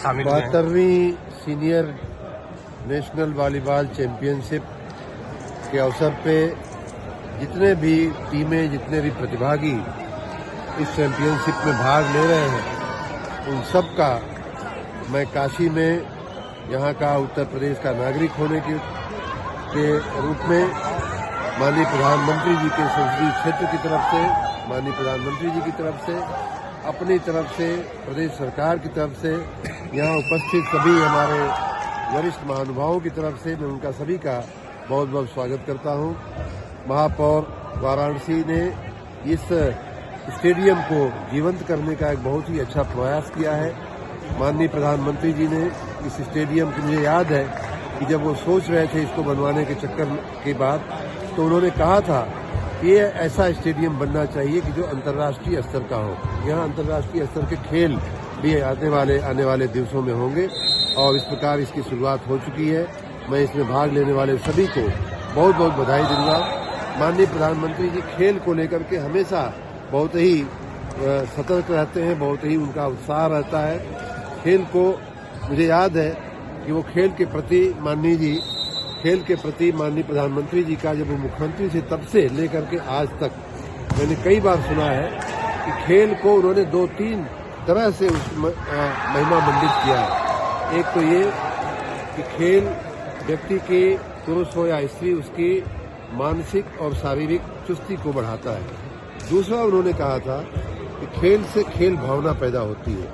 शामिल हुए हैं। 72वीं सीनियर नेशनल वॉलीबॉल चैंपियनशिप के अवसर पे जितने भी टीमें, जितने भी प्रतिभागी इस चैंपियनशिप में भाग ले रहे हैं, उन सब का मैं काशी में यहाँ का उत्तर प्रदेश का नागरिक होने के रूप में माननीय प्रधानमंत्री जी के संसदीय क्षेत्र की तरफ से, माननीय प्रधानमंत्री जी की तरफ से, अपनी तरफ से, प्रदेश सरकार की तरफ से, यहाँ उपस्थित सभी हमारे वरिष्ठ महानुभावों की तरफ से मैं उनका सभी का बहुत बहुत स्वागत करता हूँ। महापौर वाराणसी ने इस स्टेडियम को जीवंत करने का एक बहुत ही अच्छा प्रयास किया है। माननीय प्रधानमंत्री जी ने इस स्टेडियम की, मुझे याद है कि जब वो सोच रहे थे इसको बनवाने के चक्कर के बाद, तो उन्होंने कहा था कि ये ऐसा स्टेडियम बनना चाहिए कि जो अंतर्राष्ट्रीय स्तर का हो। यहाँ अंतर्राष्ट्रीय स्तर के खेल भी आने वाले दिवसों में होंगे और इस प्रकार इसकी शुरुआत हो चुकी है। मैं इसमें भाग लेने वाले सभी को बहुत बहुत बधाई दूंगा। माननीय प्रधानमंत्री जी खेल को लेकर के हमेशा बहुत ही सतर्क रहते हैं, बहुत ही उनका उत्साह रहता है। खेल को, मुझे याद है कि वो खेल के प्रति माननीय प्रधानमंत्री जी का जब वो मुख्यमंत्री थे तब से लेकर के आज तक मैंने कई बार सुना है कि खेल को उन्होंने 2-3 तरह से महिमा मंडित किया है। एक तो ये कि खेल व्यक्ति के, पुरुष हो या स्त्री, उसकी मानसिक और शारीरिक चुस्ती को बढ़ाता है। दूसरा उन्होंने कहा था कि खेल से खेल भावना पैदा होती है,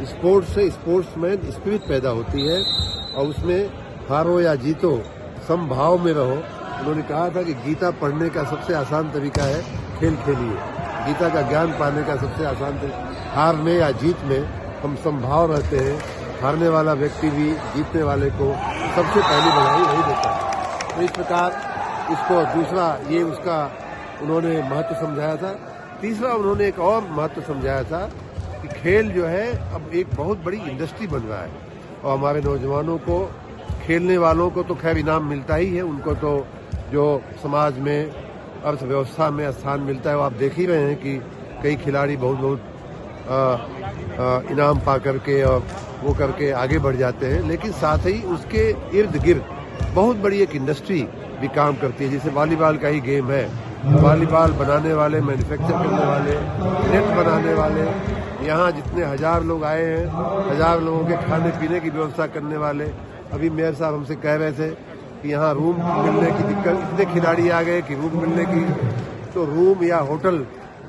स्पोर्ट्स से स्पोर्ट्समैन स्पिरिट पैदा होती है और उसमें हारो या जीतो समभाव में रहो। उन्होंने कहा था कि गीता पढ़ने का सबसे आसान तरीका है खेल खेलिए। गीता का ज्ञान पाने का सबसे आसान तरीका, हार में या जीत में हम समभाव रहते हैं। हारने वाला व्यक्ति भी जीतने वाले को सबसे पहली बधाई वही देता है। तो इस प्रकार इसको दूसरा ये उसका उन्होंने महत्व समझाया था। तीसरा उन्होंने एक और महत्व समझाया था कि खेल जो है अब एक बहुत बड़ी इंडस्ट्री बन रहा है और हमारे नौजवानों को, खेलने वालों को तो खैर इनाम मिलता ही है, उनको तो जो समाज में, अर्थव्यवस्था में स्थान मिलता है वो आप देख ही रहे हैं कि कई खिलाड़ी बहुत इनाम पा करके और वो करके आगे बढ़ जाते हैं। लेकिन साथ ही उसके इर्द गिर्द बहुत बड़ी एक इंडस्ट्री भी काम करती है। जैसे वॉलीबॉल का ही गेम है, वॉलीबॉल बनाने वाले, मैन्युफैक्चर करने वाले, नेट बनाने वाले, यहाँ जितने 1000 लोग आए हैं, 1000 लोगों के खाने पीने की व्यवस्था करने वाले। अभी मेयर साहब हमसे कह रहे थे कि यहाँ रूम मिलने की दिक्कत, इतने खिलाड़ी आ गए कि रूम मिलने की, तो रूम या होटल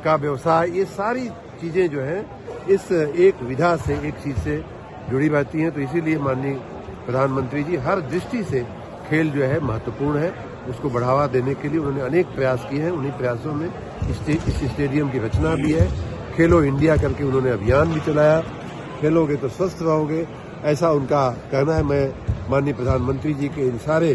का व्यवसाय, ये सारी चीजें जो हैं इस एक विधा से, एक चीज से जुड़ी रहती हैं। तो इसीलिए माननीय प्रधानमंत्री जी हर दृष्टि से खेल जो है महत्वपूर्ण है, उसको बढ़ावा देने के लिए उन्होंने अनेक प्रयास किए हैं। उन्हीं प्रयासों में इस स्टेडियम की रचना भी है। खेलो इंडिया करके उन्होंने अभियान भी चलाया, खेलोगे तो स्वस्थ रहोगे, ऐसा उनका कहना है। मैं माननीय प्रधानमंत्री जी के इन सारे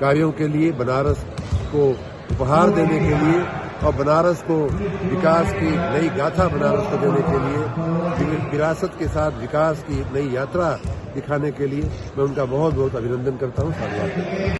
कार्यों के लिए, बनारस को उपहार देने के लिए और बनारस को विकास की नई गाथा बनारस को देने के लिए, विरासत के साथ विकास की नई यात्रा दिखाने के लिए मैं उनका बहुत बहुत अभिनंदन करता हूँ। धन्यवाद।